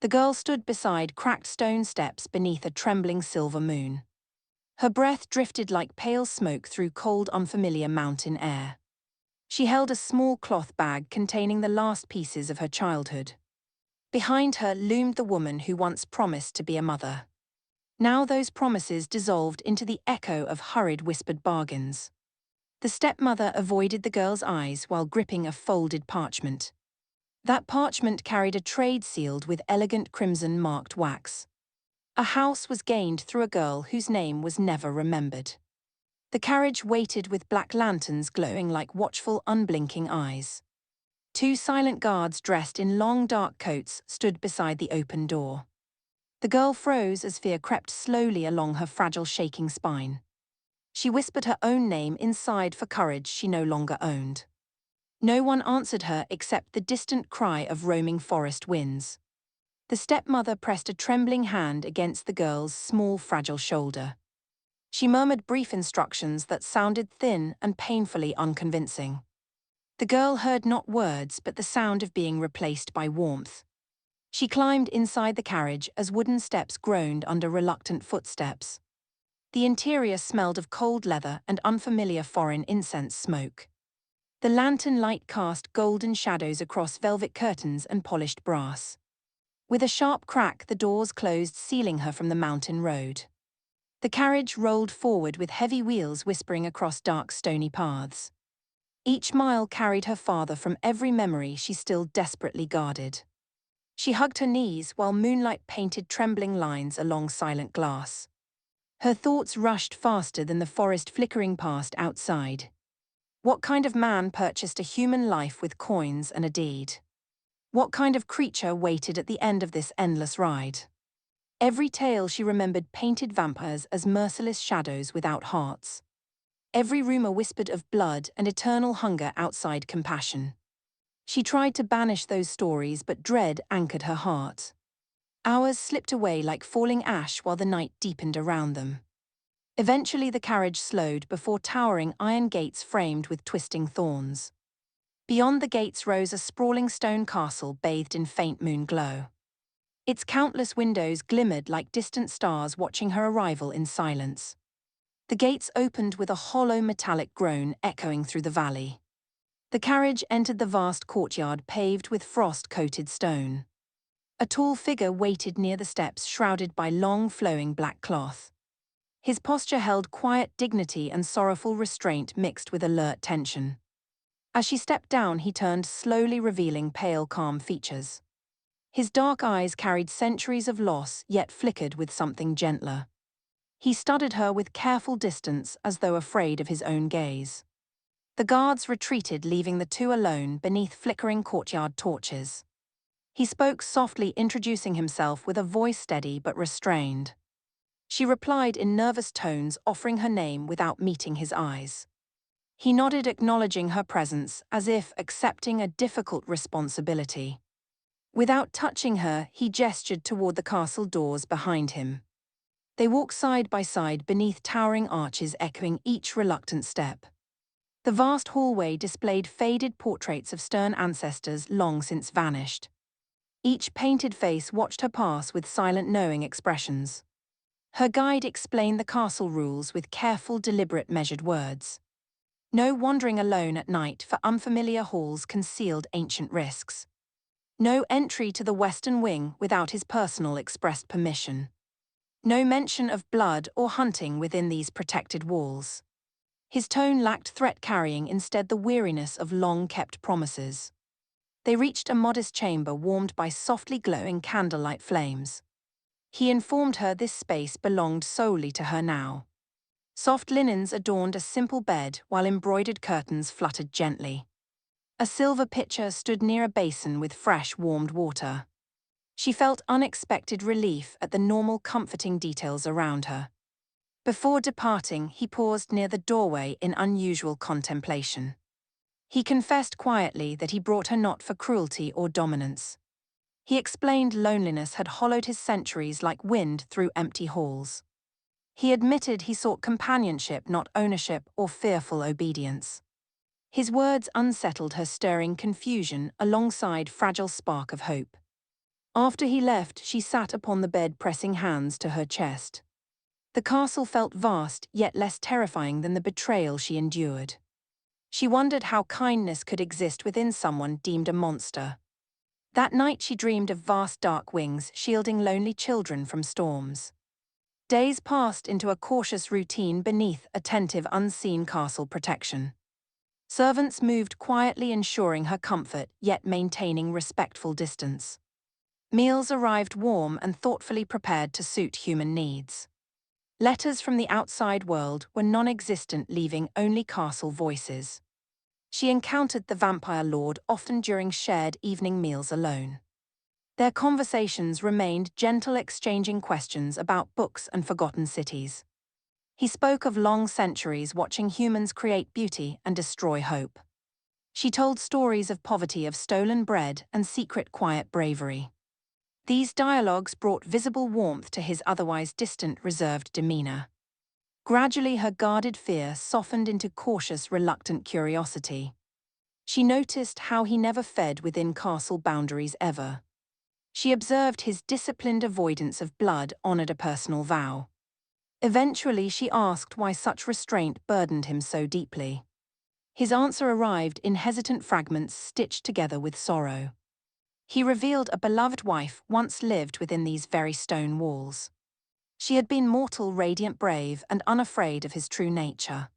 The girl stood beside cracked stone steps beneath a trembling silver moon. Her breath drifted like pale smoke through cold, unfamiliar mountain air. She held a small cloth bag containing the last pieces of her childhood. Behind her loomed the woman who once promised to be a mother. Now those promises dissolved into the echo of hurried whispered bargains. The stepmother avoided the girl's eyes while gripping a folded parchment. That parchment carried a trade sealed with elegant crimson-marked wax. A house was gained through a girl whose name was never remembered. The carriage waited with black lanterns glowing like watchful, unblinking eyes. Two silent guards dressed in long, dark coats stood beside the open door. The girl froze as fear crept slowly along her fragile, shaking spine. She whispered her own name inside for courage she no longer owned. No one answered her except the distant cry of roaming forest winds. The stepmother pressed a trembling hand against the girl's small, fragile shoulder. She murmured brief instructions that sounded thin and painfully unconvincing. The girl heard not words but the sound of being replaced by warmth. She climbed inside the carriage as wooden steps groaned under reluctant footsteps. The interior smelled of cold leather and unfamiliar foreign incense smoke. The lantern light cast golden shadows across velvet curtains and polished brass. With a sharp crack, the doors closed, sealing her from the mountain road. The carriage rolled forward with heavy wheels whispering across dark, stony paths. Each mile carried her farther from every memory she still desperately guarded. She hugged her knees while moonlight painted trembling lines along silent glass. Her thoughts rushed faster than the forest flickering past outside. What kind of man purchased a human life with coins and a deed? What kind of creature waited at the end of this endless ride? Every tale she remembered painted vampires as merciless shadows without hearts. Every rumor whispered of blood and eternal hunger outside compassion. She tried to banish those stories, but dread anchored her heart. Hours slipped away like falling ash while the night deepened around them. Eventually the carriage slowed before towering iron gates framed with twisting thorns. Beyond the gates rose a sprawling stone castle bathed in faint moon glow. Its countless windows glimmered like distant stars watching her arrival in silence. The gates opened with a hollow metallic groan echoing through the valley. The carriage entered the vast courtyard paved with frost-coated stone. A tall figure waited near the steps, shrouded by long, flowing black cloth. His posture held quiet dignity and sorrowful restraint mixed with alert tension. As she stepped down, he turned, slowly revealing pale, calm features. His dark eyes carried centuries of loss, yet flickered with something gentler. He studied her with careful distance, as though afraid of his own gaze. The guards retreated, leaving the two alone beneath flickering courtyard torches. He spoke softly, introducing himself with a voice steady but restrained. She replied in nervous tones, offering her name without meeting his eyes. He nodded, acknowledging her presence, as if accepting a difficult responsibility. Without touching her, he gestured toward the castle doors behind him. They walked side by side beneath towering arches, echoing each reluctant step. The vast hallway displayed faded portraits of stern ancestors long since vanished. Each painted face watched her pass with silent, knowing expressions. Her guide explained the castle rules with careful, deliberate, measured words. No wandering alone at night, for unfamiliar halls concealed ancient risks. No entry to the western wing without his personal expressed permission. No mention of blood or hunting within these protected walls. His tone lacked threat, carrying instead the weariness of long-kept promises. They reached a modest chamber warmed by softly glowing candlelight flames. He informed her this space belonged solely to her now. Soft linens adorned a simple bed while embroidered curtains fluttered gently. A silver pitcher stood near a basin with fresh, warmed water. She felt unexpected relief at the normal, comforting details around her. Before departing, he paused near the doorway in unusual contemplation. He confessed quietly that he brought her not for cruelty or dominance. He explained loneliness had hollowed his centuries like wind through empty halls. He admitted he sought companionship, not ownership or fearful obedience. His words unsettled her, stirring confusion alongside fragile spark of hope. After he left, she sat upon the bed pressing hands to her chest. The castle felt vast, yet less terrifying than the betrayal she endured. She wondered how kindness could exist within someone deemed a monster. That night she dreamed of vast dark wings shielding lonely children from storms. Days passed into a cautious routine beneath attentive unseen castle protection. Servants moved quietly ensuring her comfort yet maintaining respectful distance. Meals arrived warm and thoughtfully prepared to suit human needs. Letters from the outside world were non-existent, leaving only castle voices. She encountered the vampire lord often during shared evening meals alone. Their conversations remained gentle, exchanging questions about books and forgotten cities. He spoke of long centuries watching humans create beauty and destroy hope. She told stories of poverty, of stolen bread, and secret quiet bravery. These dialogues brought visible warmth to his otherwise distant, reserved demeanor. Gradually her guarded fear softened into cautious, reluctant curiosity. She noticed how he never fed within castle boundaries ever. She observed his disciplined avoidance of blood, honored a personal vow. Eventually she asked why such restraint burdened him so deeply. His answer arrived in hesitant fragments stitched together with sorrow. He revealed a beloved wife once lived within these very stone walls. She had been mortal, radiant, brave, and unafraid of his true nature.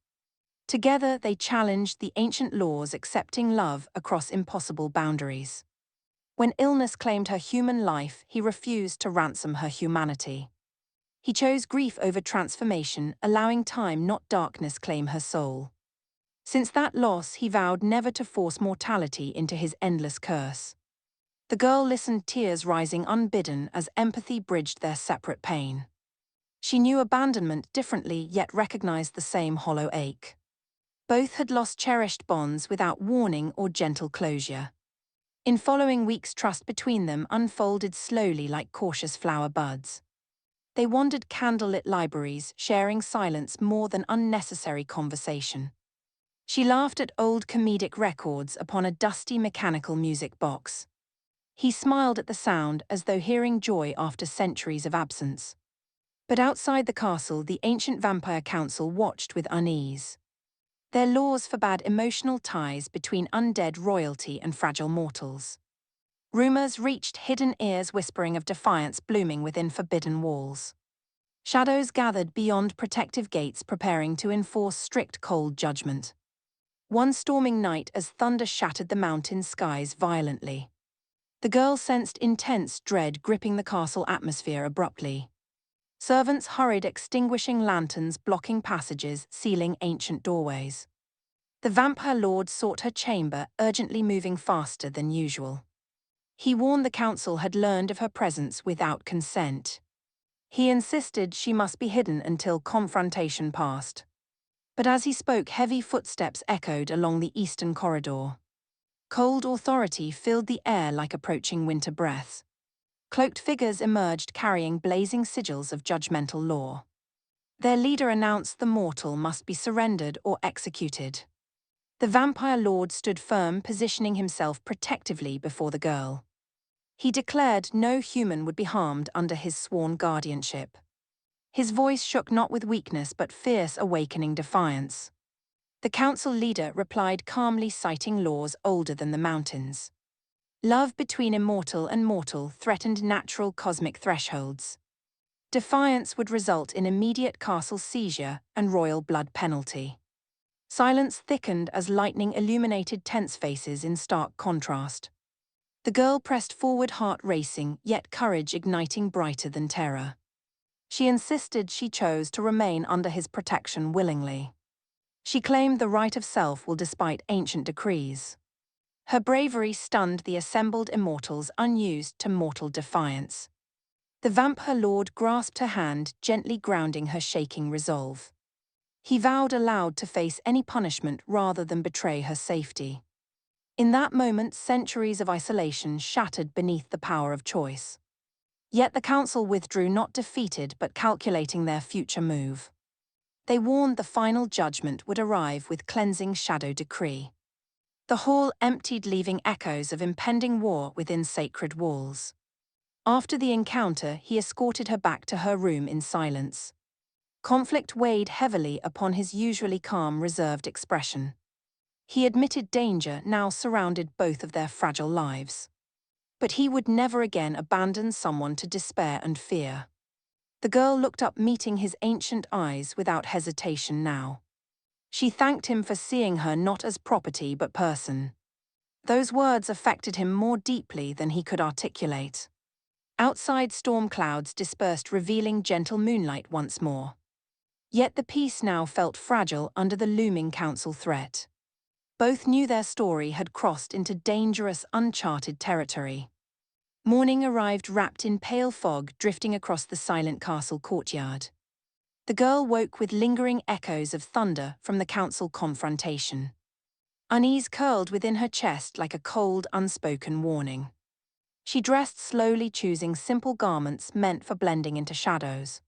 Together they challenged the ancient laws, accepting love across impossible boundaries. When illness claimed her human life, he refused to ransom her humanity. He chose grief over transformation, allowing time, not darkness, claim her soul. Since that loss, he vowed never to force mortality into his endless curse. The girl listened, tears rising unbidden as empathy bridged their separate pain. She knew abandonment differently, yet recognized the same hollow ache. Both had lost cherished bonds without warning or gentle closure. In following weeks, trust between them unfolded slowly like cautious flower buds. They wandered candlelit libraries, sharing silence more than unnecessary conversation. She laughed at old comedic records upon a dusty mechanical music box. He smiled at the sound as though hearing joy after centuries of absence. But outside the castle, the ancient vampire council watched with unease. Their laws forbade emotional ties between undead royalty and fragile mortals. Rumors reached hidden ears, whispering of defiance blooming within forbidden walls. Shadows gathered beyond protective gates, preparing to enforce strict cold judgment. One storming night, as thunder shattered the mountain skies violently, the girl sensed intense dread gripping the castle atmosphere abruptly. Servants hurried, extinguishing lanterns, blocking passages, sealing ancient doorways. The vampire lord sought her chamber, urgently moving faster than usual. He warned the council had learned of her presence without consent. He insisted she must be hidden until confrontation passed. But as he spoke, heavy footsteps echoed along the eastern corridor. Cold authority filled the air like approaching winter breaths. Cloaked figures emerged carrying blazing sigils of judgmental law. Their leader announced the mortal must be surrendered or executed. The vampire lord stood firm, positioning himself protectively before the girl. He declared no human would be harmed under his sworn guardianship. His voice shook not with weakness but fierce, awakening defiance. The council leader replied calmly, citing laws older than the mountains. Love between immortal and mortal threatened natural cosmic thresholds. Defiance would result in immediate castle seizure and royal blood penalty. Silence thickened as lightning illuminated tense faces in stark contrast. The girl pressed forward, heart racing, yet courage igniting brighter than terror. She insisted she chose to remain under his protection willingly. She claimed the right of self will despite ancient decrees. Her bravery stunned the assembled immortals, unused to mortal defiance. The vampire lord grasped her hand, gently grounding her shaking resolve. He vowed aloud to face any punishment rather than betray her safety. In that moment, centuries of isolation shattered beneath the power of choice. Yet the council withdrew, not defeated but calculating their future move. They warned the final judgment would arrive with cleansing shadow decree. The hall emptied, leaving echoes of impending war within sacred walls. After the encounter, he escorted her back to her room in silence. Conflict weighed heavily upon his usually calm, reserved expression. He admitted danger now surrounded both of their fragile lives. But he would never again abandon someone to despair and fear. The girl looked up, meeting his ancient eyes without hesitation now. She thanked him for seeing her not as property but person. Those words affected him more deeply than he could articulate. Outside, storm clouds dispersed, revealing gentle moonlight once more. Yet the peace now felt fragile under the looming council threat. Both knew their story had crossed into dangerous, uncharted territory. Morning arrived, wrapped in pale fog, drifting across the silent castle courtyard. The girl woke with lingering echoes of thunder from the council confrontation. Unease curled within her chest like a cold, unspoken warning. She dressed slowly, choosing simple garments meant for blending into shadows.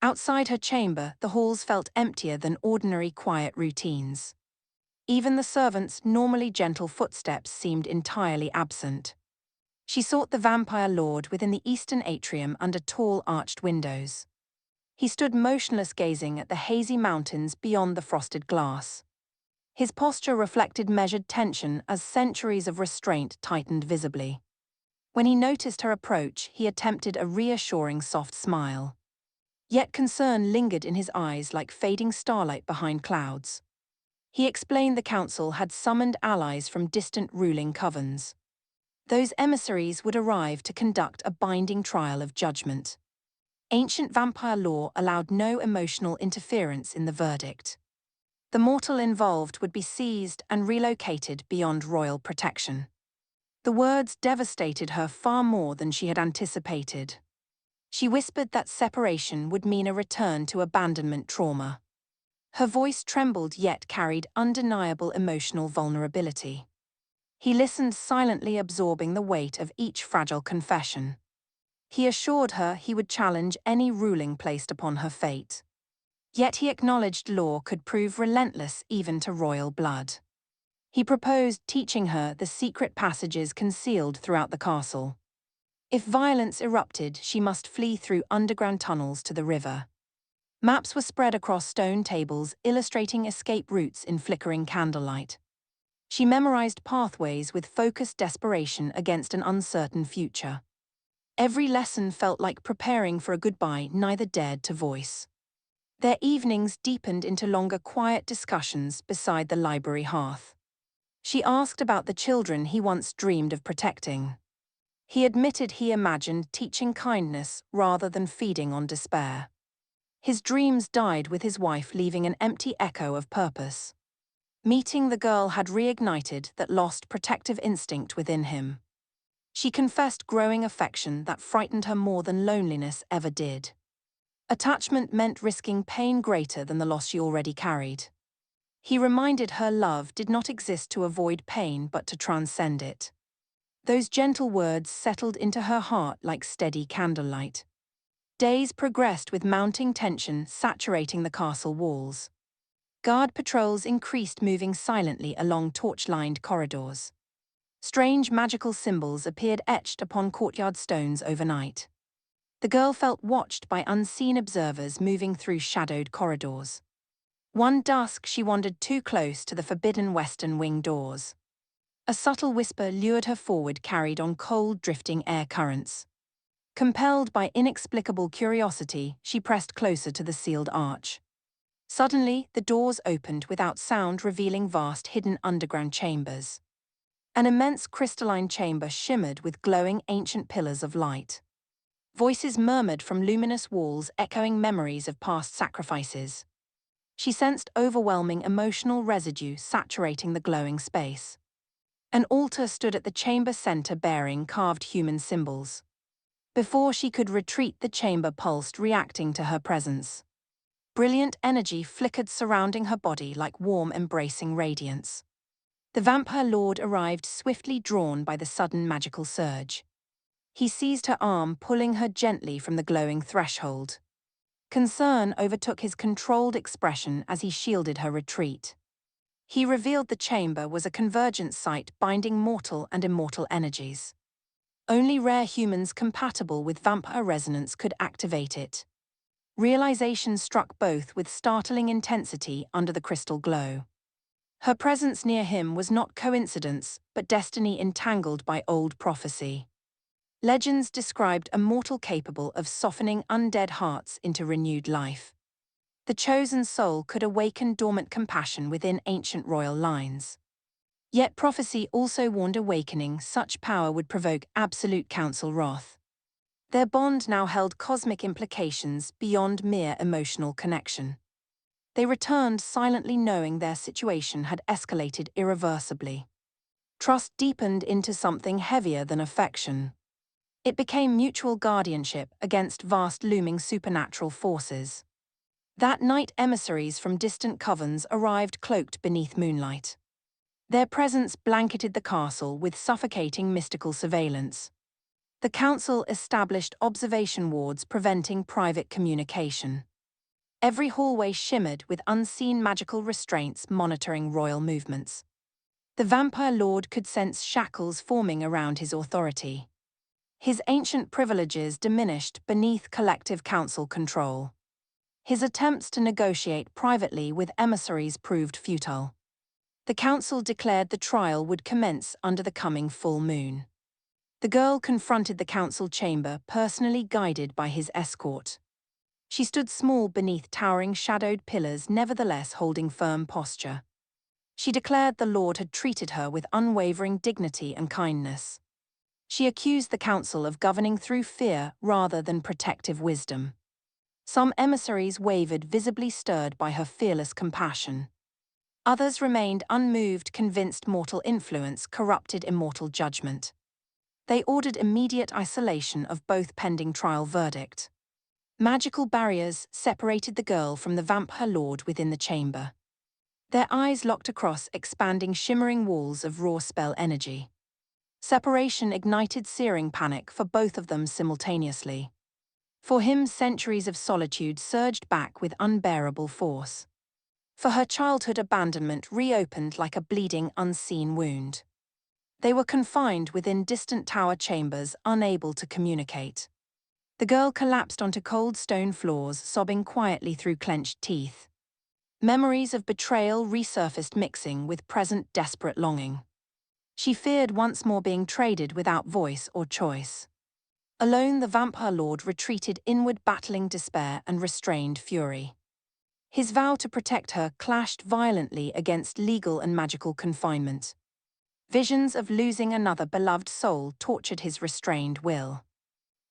Outside her chamber, the halls felt emptier than ordinary quiet routines. Even the servants' normally gentle footsteps seemed entirely absent. She sought the vampire lord within the eastern atrium under tall arched windows. He stood motionless, gazing at the hazy mountains beyond the frosted glass. His posture reflected measured tension as centuries of restraint tightened visibly. When he noticed her approach, he attempted a reassuring soft smile. Yet concern lingered in his eyes like fading starlight behind clouds. He explained the council had summoned allies from distant ruling covens. Those emissaries would arrive to conduct a binding trial of judgment. Ancient vampire law allowed no emotional interference in the verdict. The mortal involved would be seized and relocated beyond royal protection. The words devastated her far more than she had anticipated. She whispered that separation would mean a return to abandonment trauma. Her voice trembled yet carried undeniable emotional vulnerability. He listened silently, absorbing the weight of each fragile confession. He assured her he would challenge any ruling placed upon her fate. Yet he acknowledged law could prove relentless even to royal blood. He proposed teaching her the secret passages concealed throughout the castle. If violence erupted, she must flee through underground tunnels to the river. Maps were spread across stone tables, illustrating escape routes in flickering candlelight. She memorized pathways with focused desperation against an uncertain future. Every lesson felt like preparing for a goodbye neither dared to voice. Their evenings deepened into longer, quiet discussions beside the library hearth. She asked about the children he once dreamed of protecting. He admitted he imagined teaching kindness rather than feeding on despair. His dreams died with his wife, leaving an empty echo of purpose. Meeting the girl had reignited that lost protective instinct within him. She confessed growing affection that frightened her more than loneliness ever did. Attachment meant risking pain greater than the loss she already carried. He reminded her love did not exist to avoid pain but to transcend it. Those gentle words settled into her heart like steady candlelight. Days progressed with mounting tension saturating the castle walls. Guard patrols increased, moving silently along torch-lined corridors. Strange magical symbols appeared etched upon courtyard stones overnight. The girl felt watched by unseen observers moving through shadowed corridors. One dusk, she wandered too close to the forbidden western wing doors. A subtle whisper lured her forward, carried on cold, drifting air currents. Compelled by inexplicable curiosity, she pressed closer to the sealed arch. Suddenly, the doors opened without sound, revealing vast, hidden underground chambers. An immense crystalline chamber shimmered with glowing ancient pillars of light. Voices murmured from luminous walls, echoing memories of past sacrifices. She sensed overwhelming emotional residue saturating the glowing space. An altar stood at the chamber center, bearing carved human symbols. Before she could retreat, the chamber pulsed, reacting to her presence. Brilliant energy flickered surrounding her body like warm, embracing radiance. The vampire lord arrived, swiftly drawn by the sudden magical surge. He seized her arm, pulling her gently from the glowing threshold. Concern overtook his controlled expression as he shielded her retreat. He revealed the chamber was a convergent site binding mortal and immortal energies. Only rare humans compatible with vampire resonance could activate it. Realization struck both with startling intensity under the crystal glow. Her presence near him was not coincidence, but destiny entangled by old prophecy. Legends described a mortal capable of softening undead hearts into renewed life. The chosen soul could awaken dormant compassion within ancient royal lines. Yet prophecy also warned awakening such power would provoke absolute council wrath. Their bond now held cosmic implications beyond mere emotional connection. They returned silently knowing their situation had escalated irreversibly. Trust deepened into something heavier than affection. It became mutual guardianship against vast looming supernatural forces. That night emissaries from distant covens arrived cloaked beneath moonlight. Their presence blanketed the castle with suffocating mystical surveillance. The council established observation wards preventing private communication. Every hallway shimmered with unseen magical restraints monitoring royal movements. The vampire lord could sense shackles forming around his authority. His ancient privileges diminished beneath collective council control. His attempts to negotiate privately with emissaries proved futile. The council declared the trial would commence under the coming full moon. The girl confronted the council chamber, personally guided by his escort. She stood small beneath towering shadowed pillars, nevertheless holding firm posture. She declared the Lord had treated her with unwavering dignity and kindness. She accused the council of governing through fear rather than protective wisdom. Some emissaries wavered, visibly stirred by her fearless compassion. Others remained unmoved, convinced mortal influence corrupted immortal judgment. They ordered immediate isolation of both pending trial verdict. Magical barriers separated the girl from the vampire lord within the chamber. Their eyes locked across expanding shimmering walls of raw spell energy. Separation ignited searing panic for both of them simultaneously. For him, centuries of solitude surged back with unbearable force. For her, childhood abandonment reopened like a bleeding, unseen wound. They were confined within distant tower chambers, unable to communicate. The girl collapsed onto cold stone floors, sobbing quietly through clenched teeth. Memories of betrayal resurfaced, mixing with present desperate longing. She feared once more being traded without voice or choice. Alone, the vampire lord retreated inward, battling despair and restrained fury. His vow to protect her clashed violently against legal and magical confinement. Visions of losing another beloved soul tortured his restrained will.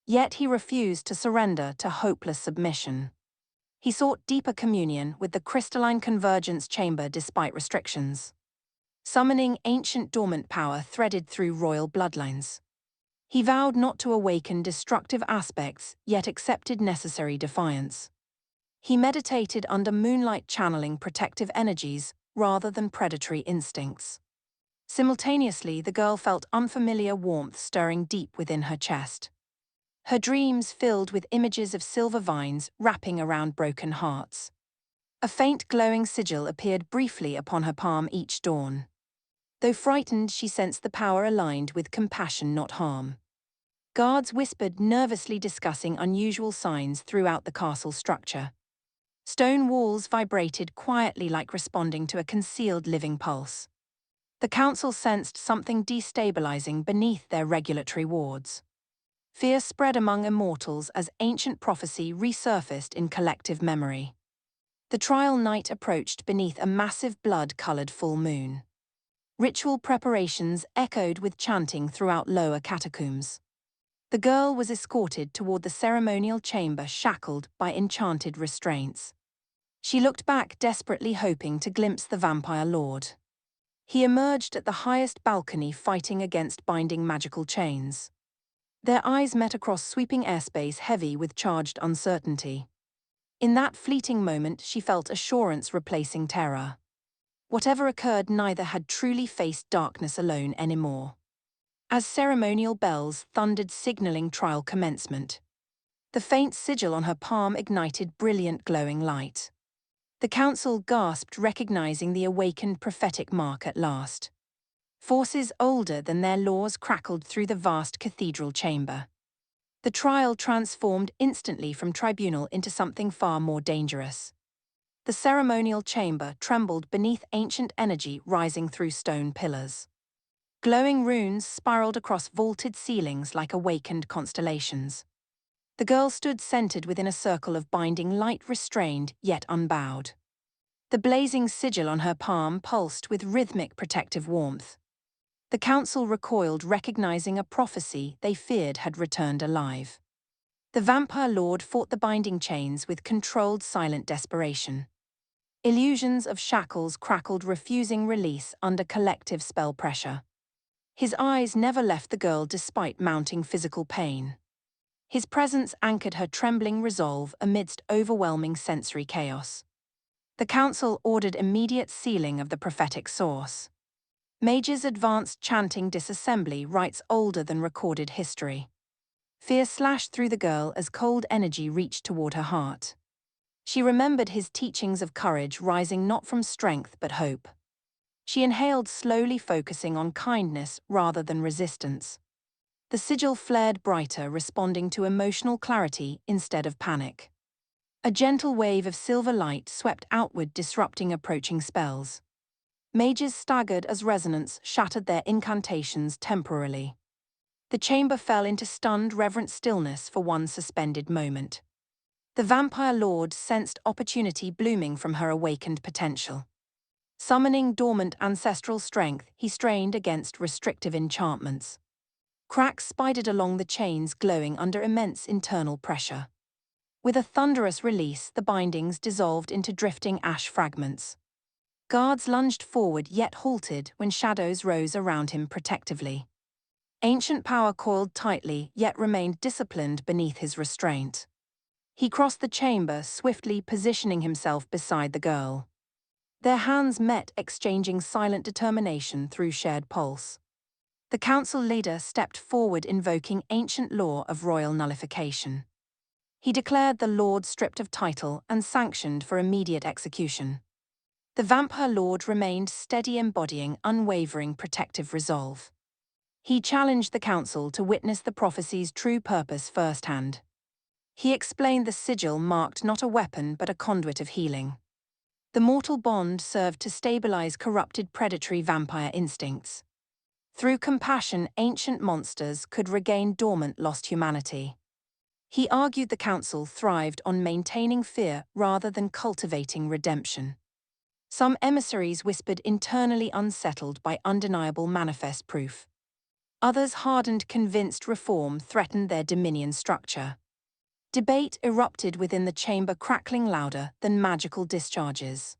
Yet he refused to surrender to hopeless submission. He sought deeper communion with the crystalline convergence chamber despite restrictions. Summoning ancient dormant power threaded through royal bloodlines. He vowed not to awaken destructive aspects, yet accepted necessary defiance. He meditated under moonlight, channeling protective energies rather than predatory instincts. Simultaneously, the girl felt unfamiliar warmth stirring deep within her chest. Her dreams filled with images of silver vines wrapping around broken hearts. A faint glowing sigil appeared briefly upon her palm each dawn. Though frightened, she sensed the power aligned with compassion, not harm. Guards whispered, nervously discussing unusual signs throughout the castle structure. Stone walls vibrated quietly, like responding to a concealed living pulse. The council sensed something destabilizing beneath their regulatory wards. Fear spread among immortals as ancient prophecy resurfaced in collective memory. The trial night approached beneath a massive blood-colored full moon. Ritual preparations echoed with chanting throughout lower catacombs. The girl was escorted toward the ceremonial chamber, shackled by enchanted restraints. She looked back, desperately hoping to glimpse the vampire lord. He emerged at the highest balcony, fighting against binding magical chains. Their eyes met across sweeping airspace, heavy with charged uncertainty. In that fleeting moment, she felt assurance replacing terror. Whatever occurred, neither had truly faced darkness alone anymore. As ceremonial bells thundered, signaling trial commencement, the faint sigil on her palm ignited brilliant glowing light. The council gasped, recognizing the awakened prophetic mark at last. Forces older than their laws crackled through the vast cathedral chamber. The trial transformed instantly from tribunal into something far more dangerous. The ceremonial chamber trembled beneath ancient energy rising through stone pillars. Glowing runes spiraled across vaulted ceilings like awakened constellations. The girl stood centered within a circle of binding light, restrained yet unbowed. The blazing sigil on her palm pulsed with rhythmic protective warmth. The council recoiled, recognizing a prophecy they feared had returned alive. The vampire lord fought the binding chains with controlled, silent desperation. Illusions of shackles crackled, refusing release under collective spell pressure. His eyes never left the girl despite mounting physical pain. His presence anchored her trembling resolve amidst overwhelming sensory chaos. The council ordered immediate sealing of the prophetic source. Mages advanced, chanting disassembly, rites older than recorded history. Fear slashed through the girl as cold energy reached toward her heart. She remembered his teachings of courage, rising not from strength but hope. She inhaled slowly, focusing on kindness rather than resistance. The sigil flared brighter, responding to emotional clarity instead of panic. A gentle wave of silver light swept outward, disrupting approaching spells. Mages staggered as resonance shattered their incantations temporarily. The chamber fell into stunned, reverent stillness for one suspended moment. The vampire lord sensed opportunity blooming from her awakened potential. Summoning dormant ancestral strength, he strained against restrictive enchantments. Cracks spidered along the chains, glowing under immense internal pressure. With a thunderous release, the bindings dissolved into drifting ash fragments. Guards lunged forward, yet halted when shadows rose around him protectively. Ancient power coiled tightly, yet remained disciplined beneath his restraint. He crossed the chamber, swiftly positioning himself beside the girl. Their hands met, exchanging silent determination through shared pulse. The council leader stepped forward, invoking ancient law of royal nullification. He declared the lord stripped of title and sanctioned for immediate execution. The vampire lord remained steady, embodying unwavering protective resolve. He challenged the council to witness the prophecy's true purpose firsthand. He explained the sigil marked not a weapon but a conduit of healing. The mortal bond served to stabilize corrupted predatory vampire instincts. Through compassion, ancient monsters could regain dormant, lost humanity. He argued the council thrived on maintaining fear rather than cultivating redemption. Some emissaries whispered, internally unsettled by undeniable manifest proof. Others, hardened, convinced reform threatened their dominion structure. Debate erupted within the chamber, crackling louder than magical discharges.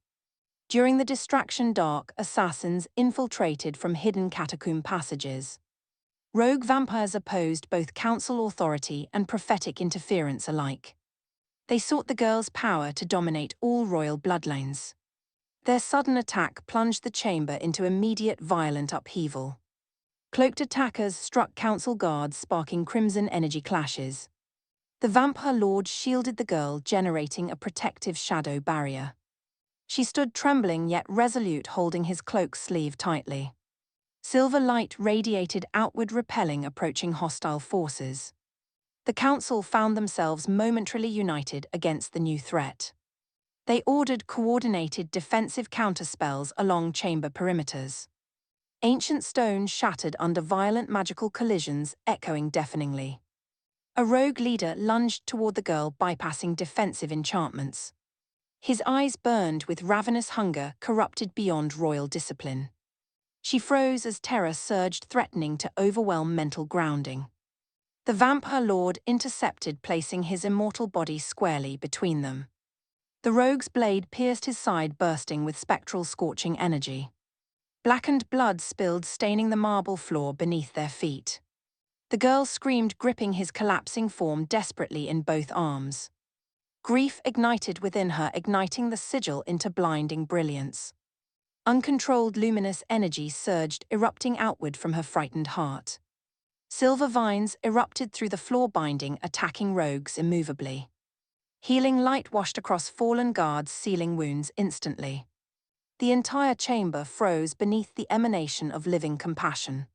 During the distraction, dark assassins infiltrated from hidden catacomb passages. Rogue vampires opposed both council authority and prophetic interference alike. They sought the girl's power to dominate all royal bloodlines. Their sudden attack plunged the chamber into immediate violent upheaval. Cloaked attackers struck council guards, sparking crimson energy clashes. The vampire lord shielded the girl, generating a protective shadow barrier. She stood trembling yet resolute, holding his cloak sleeve tightly. Silver light radiated outward, repelling approaching hostile forces. The council found themselves momentarily united against the new threat. They ordered coordinated defensive counterspells along chamber perimeters. Ancient stones shattered under violent magical collisions, echoing deafeningly. A rogue leader lunged toward the girl, bypassing defensive enchantments. His eyes burned with ravenous hunger, corrupted beyond royal discipline. She froze as terror surged, threatening to overwhelm mental grounding. The vampire lord intercepted, placing his immortal body squarely between them. The rogue's blade pierced his side, bursting with spectral, scorching energy. Blackened blood spilled, staining the marble floor beneath their feet. The girl screamed, gripping his collapsing form desperately in both arms. Grief ignited within her, igniting the sigil into blinding brilliance. Uncontrolled luminous energy surged, erupting outward from her frightened heart. Silver vines erupted through the floor binding, attacking rogues immovably. Healing light washed across fallen guards, sealing wounds instantly. The entire chamber froze beneath the emanation of living compassion.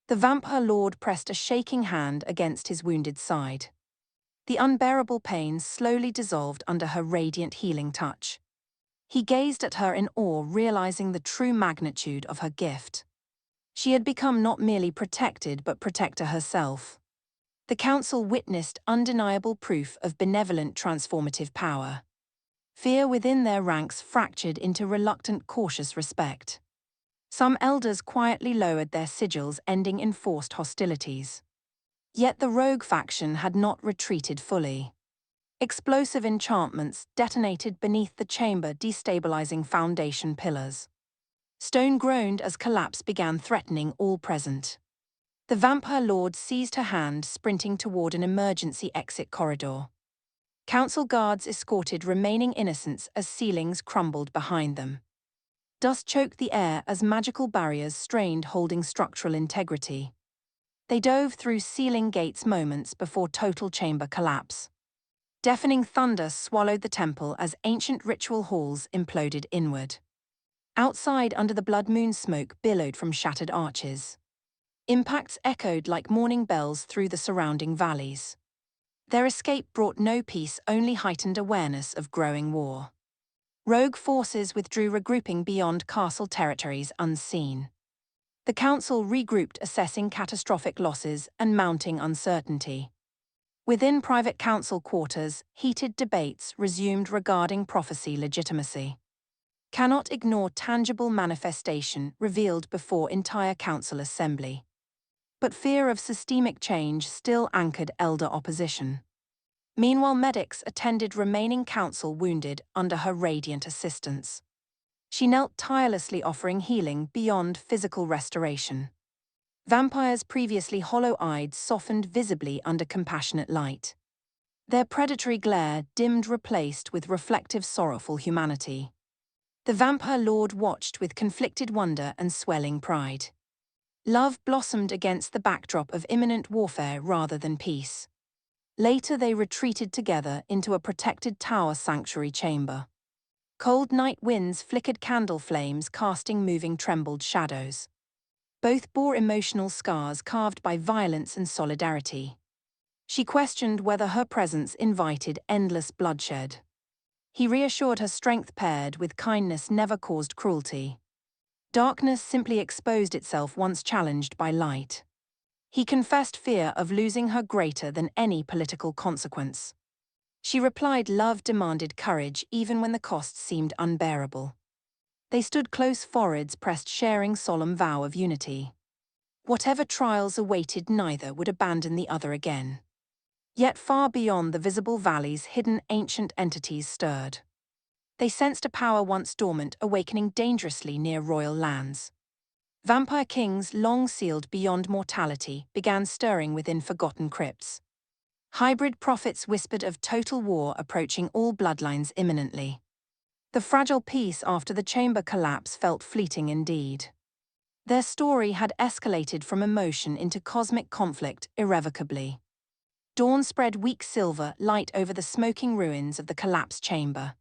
The vampire lord pressed a shaking hand against his wounded side. The unbearable pain slowly dissolved under her radiant healing touch. He gazed at her in awe, realizing the true magnitude of her gift. She had become not merely protected but protector herself. The council witnessed undeniable proof of benevolent transformative power. Fear within their ranks fractured into reluctant, cautious respect. Some elders quietly lowered their sigils, ending in forced hostilities. Yet the rogue faction had not retreated fully. Explosive enchantments detonated beneath the chamber, destabilizing foundation pillars. Stone groaned as collapse began, threatening all present. The vampire lord seized her hand, sprinting toward an emergency exit corridor. Council guards escorted remaining innocents as ceilings crumbled behind them. Dust choked the air as magical barriers strained, holding structural integrity. They dove through ceiling gates moments before total chamber collapse. Deafening thunder swallowed the temple as ancient ritual halls imploded inward. Outside, under the blood moon, smoke billowed from shattered arches. Impacts echoed like morning bells through the surrounding valleys. Their escape brought no peace, only heightened awareness of growing war. Rogue forces withdrew, regrouping beyond castle territories unseen. The council regrouped, assessing catastrophic losses and mounting uncertainty. Within private council quarters, heated debates resumed regarding prophecy legitimacy. Cannot ignore tangible manifestation revealed before entire council assembly. But fear of systemic change still anchored elder opposition. Meanwhile, medics attended remaining council wounded under her radiant assistance. She knelt tirelessly, offering healing beyond physical restoration. Vampires previously hollow-eyed softened visibly under compassionate light. Their predatory glare dimmed, replaced with reflective, sorrowful humanity. The vampire lord watched with conflicted wonder and swelling pride. Love blossomed against the backdrop of imminent warfare rather than peace. Later they retreated together into a protected tower sanctuary chamber. Cold night winds flickered candle flames, casting moving, trembled shadows. Both bore emotional scars carved by violence and solidarity. She questioned whether her presence invited endless bloodshed. He reassured her strength paired with kindness never caused cruelty. Darkness simply exposed itself once challenged by light. He confessed fear of losing her greater than any political consequence. She replied love demanded courage even when the cost seemed unbearable. They stood close, foreheads pressed, sharing solemn vow of unity. Whatever trials awaited, neither would abandon the other again. Yet far beyond the visible valleys, hidden ancient entities stirred. They sensed a power once dormant, awakening dangerously near royal lands. Vampire kings, long sealed beyond mortality, began stirring within forgotten crypts. Hybrid prophets whispered of total war approaching, all bloodlines imminently. The fragile peace after the chamber collapse felt fleeting indeed. Their story had escalated from emotion into cosmic conflict irrevocably. Dawn spread weak silver light over the smoking ruins of the collapsed chamber.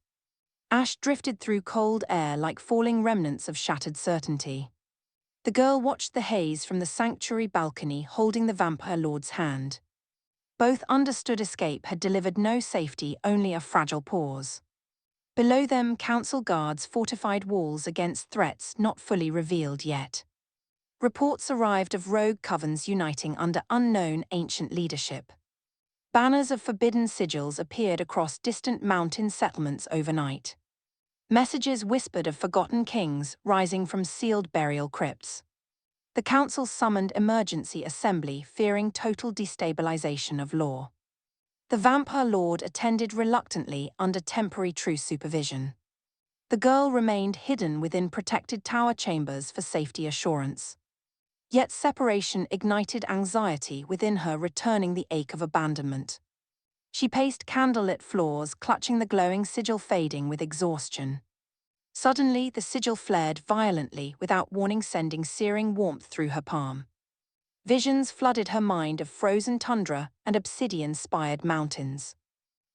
Ash drifted through cold air like falling remnants of shattered certainty. The girl watched the haze from the sanctuary balcony, holding the vampire lord's hand. Both understood escape had delivered no safety, only a fragile pause. Below them, council guards fortified walls against threats not fully revealed yet. Reports arrived of rogue covens uniting under unknown ancient leadership. Banners of forbidden sigils appeared across distant mountain settlements overnight. Messages whispered of forgotten kings rising from sealed burial crypts. The council summoned emergency assembly, fearing total destabilization of law. The vampire lord attended reluctantly under temporary truce supervision. The girl remained hidden within protected tower chambers for safety assurance. Yet separation ignited anxiety within her, returning the ache of abandonment. She paced candlelit floors, clutching the glowing sigil, fading with exhaustion. Suddenly, the sigil flared violently, without warning, sending searing warmth through her palm. Visions flooded her mind of frozen tundra and obsidian-spired mountains.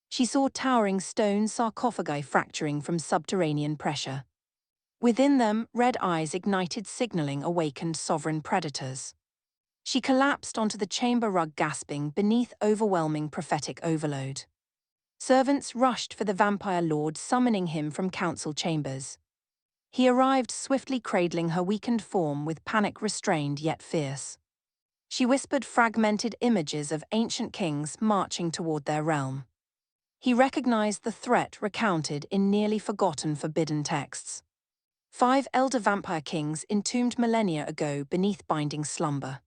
She saw towering stone sarcophagi fracturing from subterranean pressure. Within them, red eyes ignited, signaling awakened sovereign predators. She collapsed onto the chamber rug, gasping beneath overwhelming prophetic overload. Servants rushed for the vampire lord, summoning him from council chambers. He arrived, swiftly cradling her weakened form with panic restrained yet fierce. She whispered fragmented images of ancient kings marching toward their realm. He recognized the threat recounted in nearly forgotten forbidden texts. 5 elder vampire kings entombed millennia ago beneath binding slumber.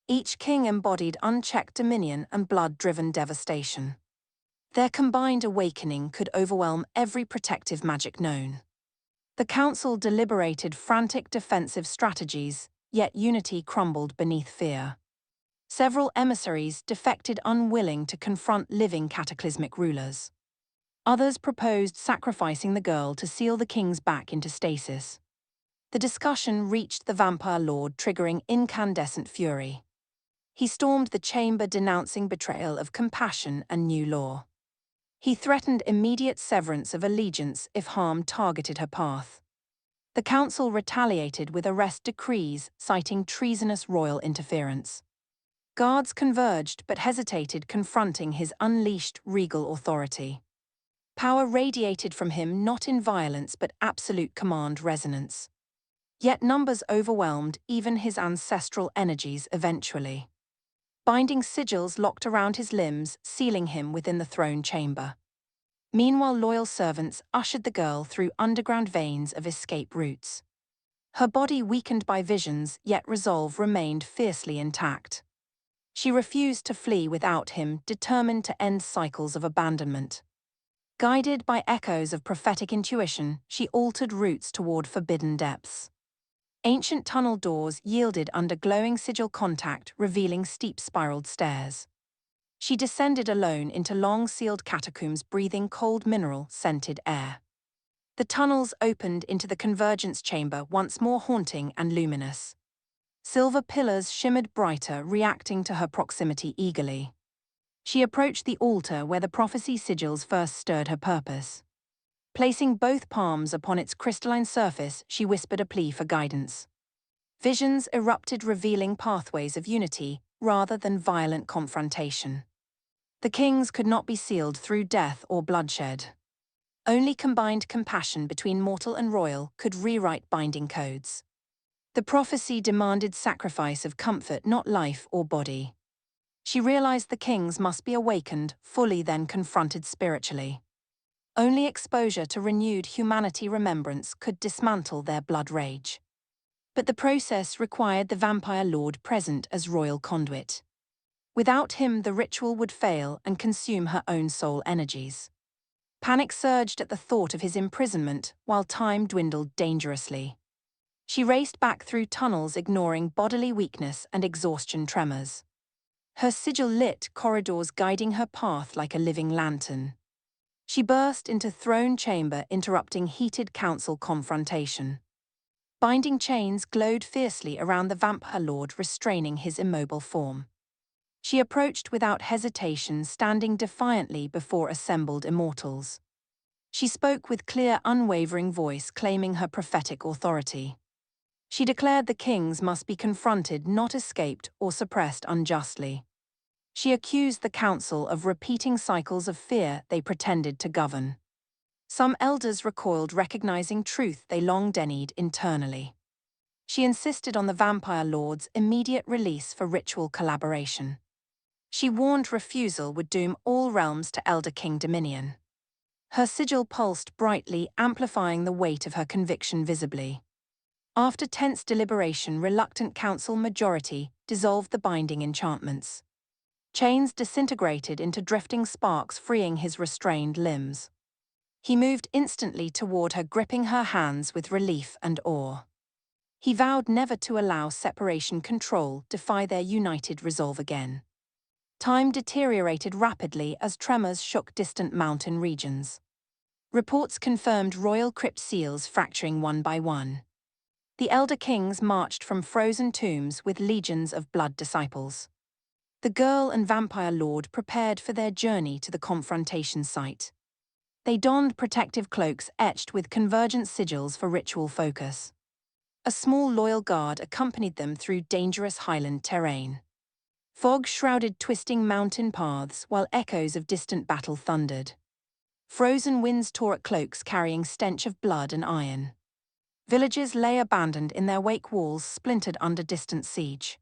Each king embodied unchecked dominion and blood-driven devastation. Their combined awakening could overwhelm every protective magic known. The council deliberated frantic defensive strategies, yet unity crumbled beneath fear. Several emissaries defected, unwilling to confront living cataclysmic rulers. Others proposed sacrificing the girl to seal the kings back into stasis. The discussion reached the vampire lord, triggering incandescent fury. He stormed the chamber, denouncing betrayal of compassion and new law. He threatened immediate severance of allegiance if harm targeted her path. The council retaliated with arrest decrees, citing treasonous royal interference. Guards converged but hesitated, confronting his unleashed regal authority. Power radiated from him, not in violence but absolute command resonance. Yet numbers overwhelmed even his ancestral energies eventually. Binding sigils locked around his limbs, sealing him within the throne chamber. Meanwhile, loyal servants ushered the girl through underground veins of escape routes. Her body weakened by visions, yet resolve remained fiercely intact. She refused to flee without him, determined to end cycles of abandonment. Guided by echoes of prophetic intuition, she altered routes toward forbidden depths. Ancient tunnel doors yielded under glowing sigil contact, revealing steep spiraled stairs. She descended alone into long-sealed catacombs, breathing cold mineral-scented air. The tunnels opened into the convergence chamber, once more haunting and luminous. Silver pillars shimmered brighter, reacting to her proximity eagerly. She approached the altar where the prophecy sigils first stirred her purpose. Placing both palms upon its crystalline surface, she whispered a plea for guidance. Visions erupted, revealing pathways of unity rather than violent confrontation. The kings could not be sealed through death or bloodshed. Only combined compassion between mortal and royal could rewrite binding codes. The prophecy demanded sacrifice of comfort, not life or body. She realized the kings must be awakened fully, then confronted spiritually. Only exposure to renewed humanity remembrance could dismantle their blood rage. But the process required the vampire lord present as royal conduit. Without him, the ritual would fail and consume her own soul energies. Panic surged at the thought of his imprisonment, while time dwindled dangerously. She raced back through tunnels, ignoring bodily weakness and exhaustion tremors. Her sigil lit corridors, guiding her path like a living lantern. She burst into throne chamber, interrupting heated council confrontation. Binding chains glowed fiercely around the vampire lord, restraining his immobile form. She approached without hesitation, standing defiantly before assembled immortals. She spoke with clear, unwavering voice, claiming her prophetic authority. She declared the kings must be confronted, not escaped or suppressed unjustly. She accused the council of repeating cycles of fear they pretended to govern. Some elders recoiled, recognizing truth they long denied internally. She insisted on the vampire lord's immediate release for ritual collaboration. She warned refusal would doom all realms to Elder King dominion. Her sigil pulsed brightly, amplifying the weight of her conviction visibly. After tense deliberation, reluctant council majority dissolved the binding enchantments. Chains disintegrated into drifting sparks, freeing his restrained limbs. He moved instantly toward her, gripping her hands with relief and awe. He vowed never to allow separation control defy their united resolve again. Time deteriorated rapidly as tremors shook distant mountain regions. Reports confirmed royal crypt seals fracturing one by one. The elder kings marched from frozen tombs with legions of blood disciples. The girl and vampire lord prepared for their journey to the confrontation site. They donned protective cloaks etched with convergent sigils for ritual focus. A small loyal guard accompanied them through dangerous highland terrain. Fog shrouded twisting mountain paths while echoes of distant battle thundered. Frozen winds tore at cloaks carrying stench of blood and iron. Villages lay abandoned in their wake, walls splintered under distant siege.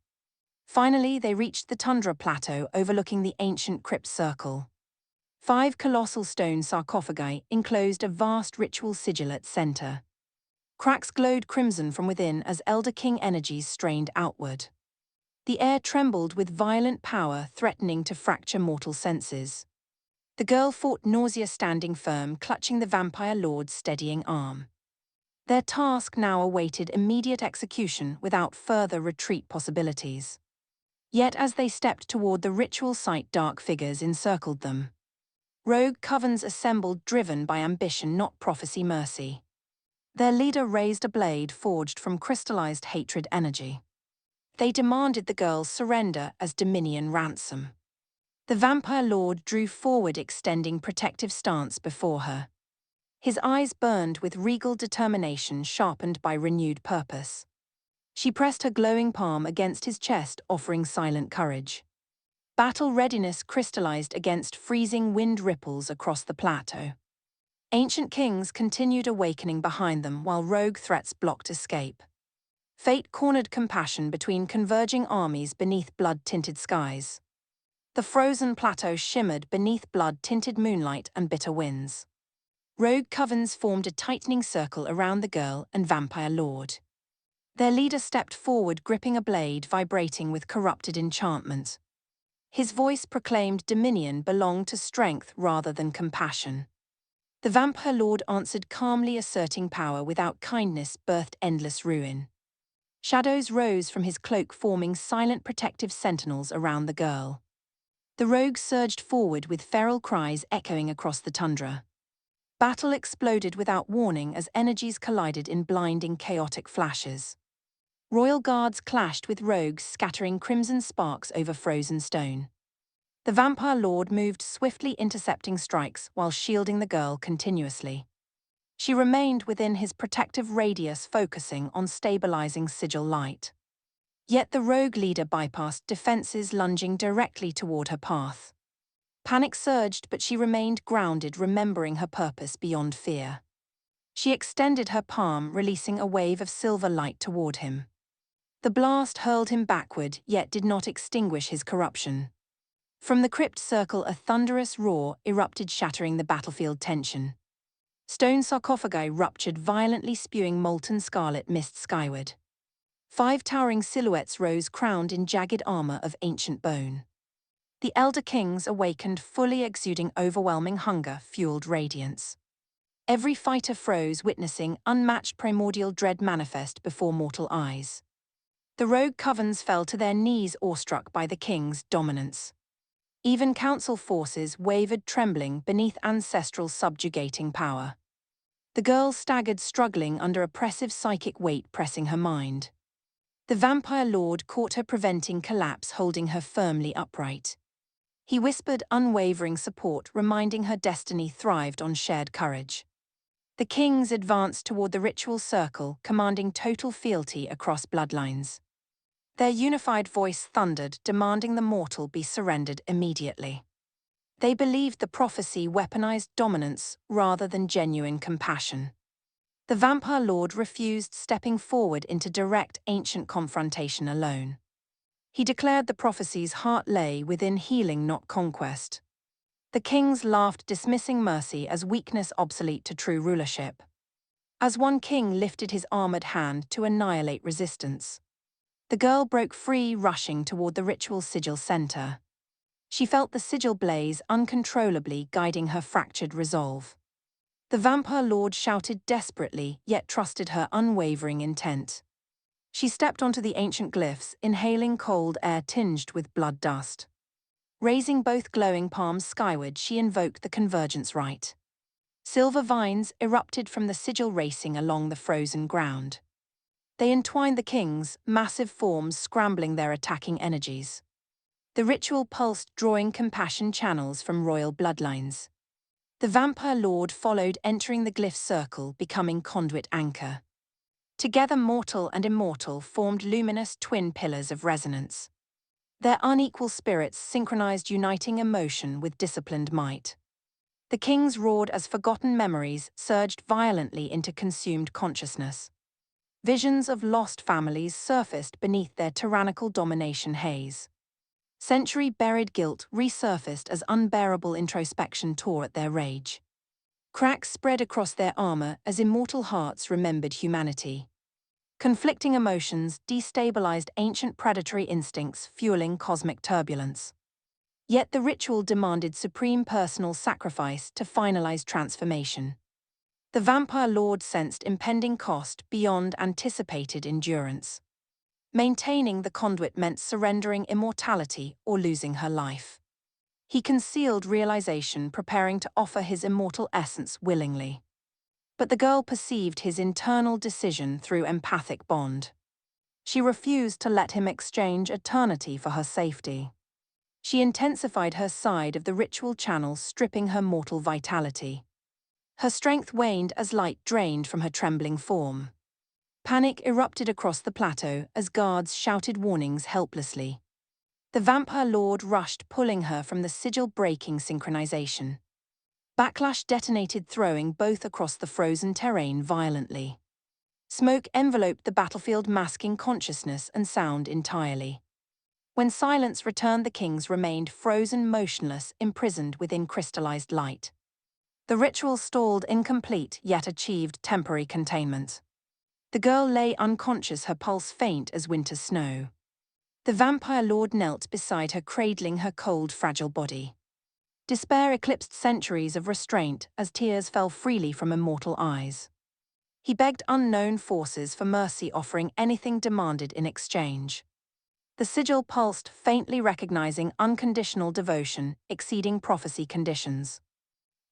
Finally, they reached the tundra plateau overlooking the ancient crypt circle. 5 colossal stone sarcophagi enclosed a vast ritual sigil at center. Cracks glowed crimson from within as Elder King energies strained outward. The air trembled with violent power threatening to fracture mortal senses. The girl fought nausea standing firm, clutching the vampire lord's steadying arm. Their task now awaited immediate execution without further retreat possibilities. Yet as they stepped toward the ritual site, dark figures encircled them. Rogue covens assembled, driven by ambition, not prophecy mercy. Their leader raised a blade forged from crystallized hatred energy. They demanded the girl's surrender as dominion ransom. The vampire lord drew forward, extending protective stance before her. His eyes burned with regal determination sharpened by renewed purpose. She pressed her glowing palm against his chest, offering silent courage. Battle readiness crystallized against freezing wind ripples across the plateau. Ancient kings continued awakening behind them while rogue threats blocked escape. Fate cornered compassion between converging armies beneath blood-tinted skies. The frozen plateau shimmered beneath blood-tinted moonlight and bitter winds. Rogue covens formed a tightening circle around the girl and vampire lord. Their leader stepped forward, gripping a blade vibrating with corrupted enchantment. His voice proclaimed dominion belonged to strength rather than compassion. The vampire lord answered calmly, asserting power without kindness birthed endless ruin. Shadows rose from his cloak, forming silent protective sentinels around the girl. The rogue surged forward with feral cries echoing across the tundra. Battle exploded without warning as energies collided in blinding, chaotic flashes. Royal guards clashed with rogues, scattering crimson sparks over frozen stone. The vampire lord moved swiftly, intercepting strikes while shielding the girl continuously. She remained within his protective radius, focusing on stabilizing sigil light. Yet the rogue leader bypassed defenses, lunging directly toward her path. Panic surged, but she remained grounded, remembering her purpose beyond fear. She extended her palm, releasing a wave of silver light toward him. The blast hurled him backward, yet did not extinguish his corruption. From the crypt circle, a thunderous roar erupted, shattering the battlefield tension. Stone sarcophagi ruptured violently, spewing molten scarlet mist skyward. 5 towering silhouettes rose, crowned in jagged armor of ancient bone. The elder kings awakened, fully exuding overwhelming hunger-fueled radiance. Every fighter froze, witnessing unmatched primordial dread manifest before mortal eyes. The rogue covens fell to their knees, awestruck by the king's dominance. Even council forces wavered, trembling beneath ancestral subjugating power. The girl staggered, struggling under oppressive psychic weight pressing her mind. The vampire lord caught her, preventing collapse, holding her firmly upright. He whispered unwavering support, reminding her destiny thrived on shared courage. The kings advanced toward the ritual circle, commanding total fealty across bloodlines. Their unified voice thundered, demanding the mortal be surrendered immediately. They believed the prophecy weaponized dominance rather than genuine compassion. The vampire lord refused, stepping forward into direct ancient confrontation alone. He declared the prophecy's heart lay within healing, not conquest. The kings laughed, dismissing mercy as weakness obsolete to true rulership. As one king lifted his armored hand to annihilate resistance, the girl broke free, rushing toward the ritual sigil center. She felt the sigil blaze uncontrollably, guiding her fractured resolve. The vampire lord shouted desperately, yet trusted her unwavering intent. She stepped onto the ancient glyphs, inhaling cold air tinged with blood dust. Raising both glowing palms skyward, she invoked the convergence rite. Silver vines erupted from the sigil, racing along the frozen ground. They entwined the kings, massive forms scrambling their attacking energies. The ritual pulsed, drawing compassion channels from royal bloodlines. The vampire lord followed, entering the glyph circle, becoming conduit anchor. Together, mortal and immortal formed luminous twin pillars of resonance. Their unequal spirits synchronized, uniting emotion with disciplined might. The kings roared as forgotten memories surged violently into consumed consciousness. Visions of lost families surfaced beneath their tyrannical domination haze. Century-buried guilt resurfaced as unbearable introspection tore at their rage. Cracks spread across their armor as immortal hearts remembered humanity. Conflicting emotions destabilized ancient predatory instincts, fueling cosmic turbulence. Yet the ritual demanded supreme personal sacrifice to finalize transformation. The vampire lord sensed impending cost beyond anticipated endurance. Maintaining the conduit meant surrendering immortality or losing her life. He concealed realization, preparing to offer his immortal essence willingly. But the girl perceived his internal decision through empathic bond. She refused to let him exchange eternity for her safety. She intensified her side of the ritual channel, stripping her mortal vitality. Her strength waned as light drained from her trembling form. Panic erupted across the plateau as guards shouted warnings helplessly. The vampire lord rushed, pulling her from the sigil-breaking synchronization. Backlash detonated, throwing both across the frozen terrain violently. Smoke enveloped the battlefield, masking consciousness and sound entirely. When silence returned, the kings remained frozen, motionless, imprisoned within crystallized light. The ritual stalled, incomplete, yet achieved temporary containment. The girl lay unconscious, her pulse faint as winter snow. The vampire lord knelt beside her, cradling her cold, fragile body. Despair eclipsed centuries of restraint as tears fell freely from immortal eyes. He begged unknown forces for mercy, offering anything demanded in exchange. The sigil pulsed, faintly recognizing unconditional devotion, exceeding prophecy conditions.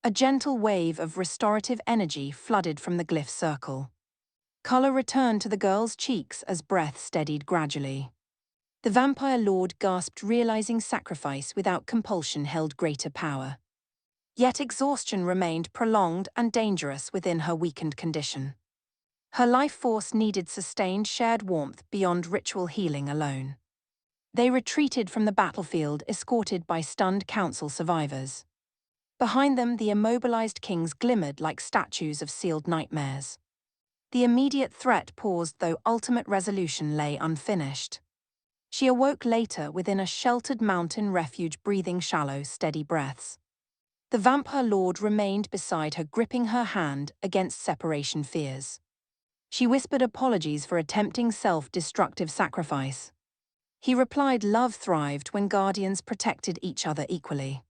A gentle wave of restorative energy flooded from the glyph circle. Color returned to the girl's cheeks as breath steadied gradually. The vampire lord gasped, realizing sacrifice without compulsion held greater power. Yet exhaustion remained, prolonged and dangerous within her weakened condition. Her life force needed sustained shared warmth beyond ritual healing alone. They retreated from the battlefield, escorted by stunned council survivors. Behind them, the immobilized kings glimmered like statues of sealed nightmares. The immediate threat paused, though ultimate resolution lay unfinished. She awoke later within a sheltered mountain refuge, breathing shallow, steady breaths. The vampire lord remained beside her, gripping her hand against separation fears. She whispered apologies for attempting self-destructive sacrifice. He replied love thrived when guardians protected each other equally.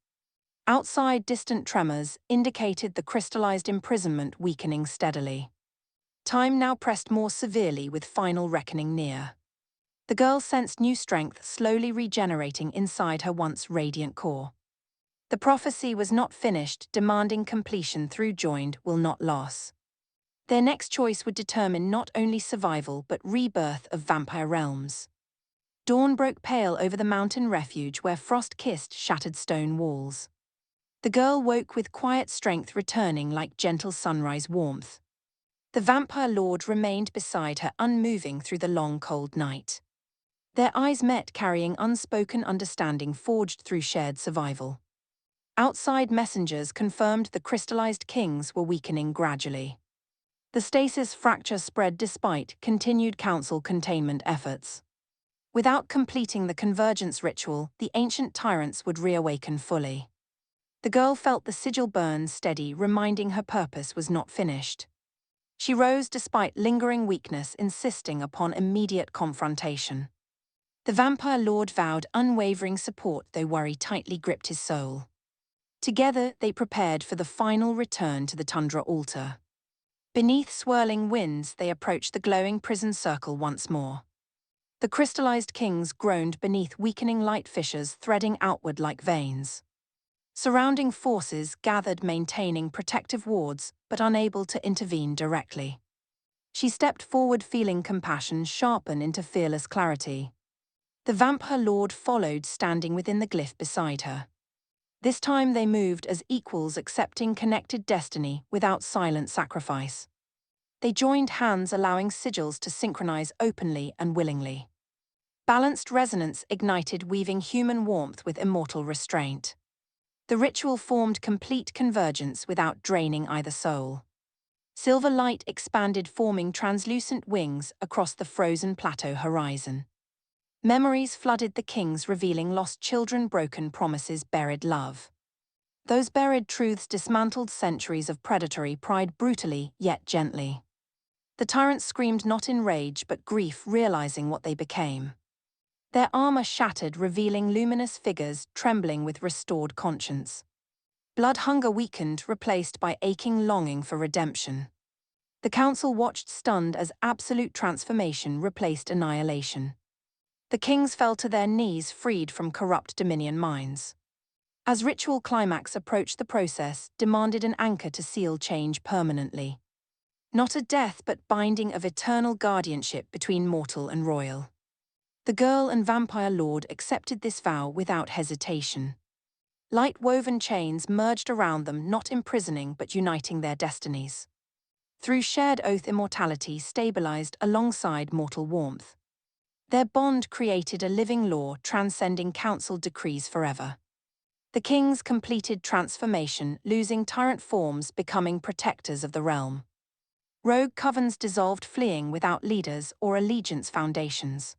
Outside, distant tremors indicated the crystallized imprisonment weakening steadily. Time now pressed more severely, with final reckoning near. The girl sensed new strength slowly regenerating inside her once radiant core. The prophecy was not finished, demanding completion through joined will not loss. Their next choice would determine not only survival but rebirth of vampire realms. Dawn broke pale over the mountain refuge where frost kissed shattered stone walls. The girl woke with quiet strength returning like gentle sunrise warmth. The vampire lord remained beside her, unmoving through the long cold night. Their eyes met, carrying unspoken understanding forged through shared survival. Outside, messengers confirmed the crystallized kings were weakening gradually. The stasis fracture spread despite continued council containment efforts. Without completing the convergence ritual, the ancient tyrants would reawaken fully. The girl felt the sigil burn steady, reminding her purpose was not finished. She rose despite lingering weakness, insisting upon immediate confrontation. The vampire lord vowed unwavering support, though worry tightly gripped his soul. Together, they prepared for the final return to the tundra altar. Beneath swirling winds, they approached the glowing prison circle once more. The crystallized kings groaned beneath weakening light fissures threading outward like veins. Surrounding forces gathered, maintaining protective wards, but unable to intervene directly. She stepped forward, feeling compassion sharpen into fearless clarity. The vampire lord followed, standing within the glyph beside her. This time they moved as equals, accepting connected destiny without silent sacrifice. They joined hands, allowing sigils to synchronize openly and willingly. Balanced resonance ignited, weaving human warmth with immortal restraint. The ritual formed complete convergence without draining either soul. Silver light expanded, forming translucent wings across the frozen plateau horizon. Memories flooded the kings, revealing lost children, broken promises, buried love. Those buried truths dismantled centuries of predatory pride brutally yet gently. The tyrants screamed not in rage but grief, realizing what they became. Their armor shattered, revealing luminous figures trembling with restored conscience. Blood hunger weakened, replaced by aching longing for redemption. The council watched stunned as absolute transformation replaced annihilation. The kings fell to their knees, freed from corrupt dominion minds. As ritual climax approached, the process demanded an anchor to seal change permanently. Not a death but binding of eternal guardianship between mortal and royal. The girl and vampire lord accepted this vow without hesitation. Light-woven chains merged around them, not imprisoning but uniting their destinies. Through shared oath, immortality stabilized alongside mortal warmth. Their bond created a living law transcending council decrees forever. The kings completed transformation, losing tyrant forms, becoming protectors of the realm. Rogue covens dissolved, fleeing without leaders or allegiance foundations.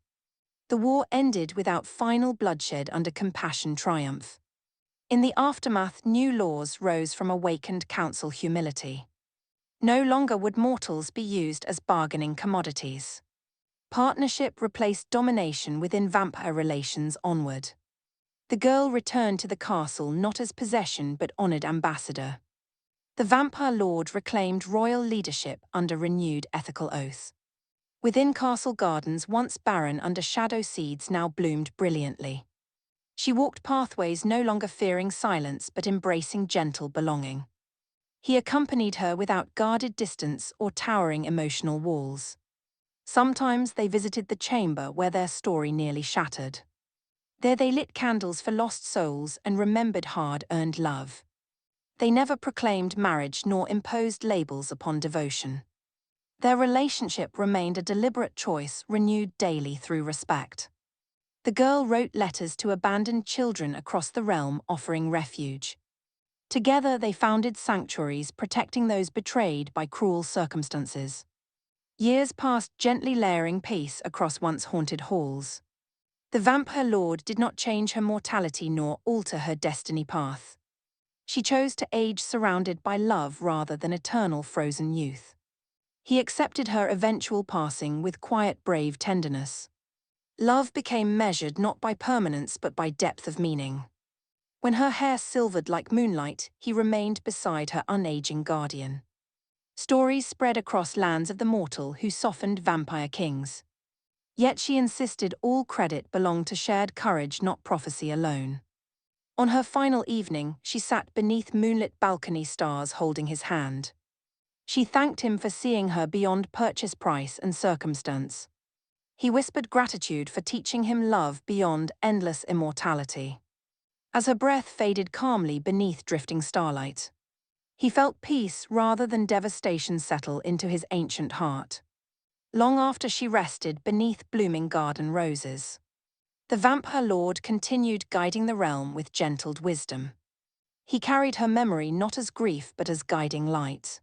The war ended without final bloodshed, under compassion triumph. In the aftermath, new laws rose from awakened council humility. No longer would mortals be used as bargaining commodities. Partnership replaced domination within vampire relations. Onward. The girl returned to the castle not as possession but honored ambassador. The vampire lord reclaimed royal leadership under renewed ethical oath. Within castle gardens, once barren under shadow, seeds now bloomed brilliantly. She walked pathways, no longer fearing silence but embracing gentle belonging. He accompanied her without guarded distance or towering emotional walls. Sometimes they visited the chamber where their story nearly shattered. There they lit candles for lost souls and remembered hard-earned love. They never proclaimed marriage nor imposed labels upon devotion. Their relationship remained a deliberate choice, renewed daily through respect. The girl wrote letters to abandoned children across the realm, offering refuge. Together they founded sanctuaries, protecting those betrayed by cruel circumstances. Years passed, gently layering peace across once haunted halls. The vampire lord did not change her mortality nor alter her destiny path. She chose to age surrounded by love rather than eternal frozen youth. He accepted her eventual passing with quiet, brave tenderness. Love became measured not by permanence but by depth of meaning. When her hair silvered like moonlight, he remained beside her, unaging guardian. Stories spread across lands of the mortal who softened vampire kings. Yet she insisted all credit belonged to shared courage, not prophecy alone. On her final evening, she sat beneath moonlit balcony stars, holding his hand. She thanked him for seeing her beyond purchase price and circumstance. He whispered gratitude for teaching him love beyond endless immortality. As her breath faded calmly beneath drifting starlight, he felt peace rather than devastation settle into his ancient heart. Long after she rested beneath blooming garden roses, the vampire lord continued guiding the realm with gentled wisdom. He carried her memory not as grief but as guiding light.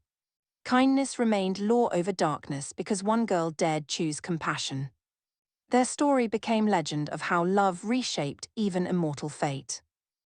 Kindness remained law over darkness because one girl dared choose compassion. Their story became legend of how love reshaped even immortal fate.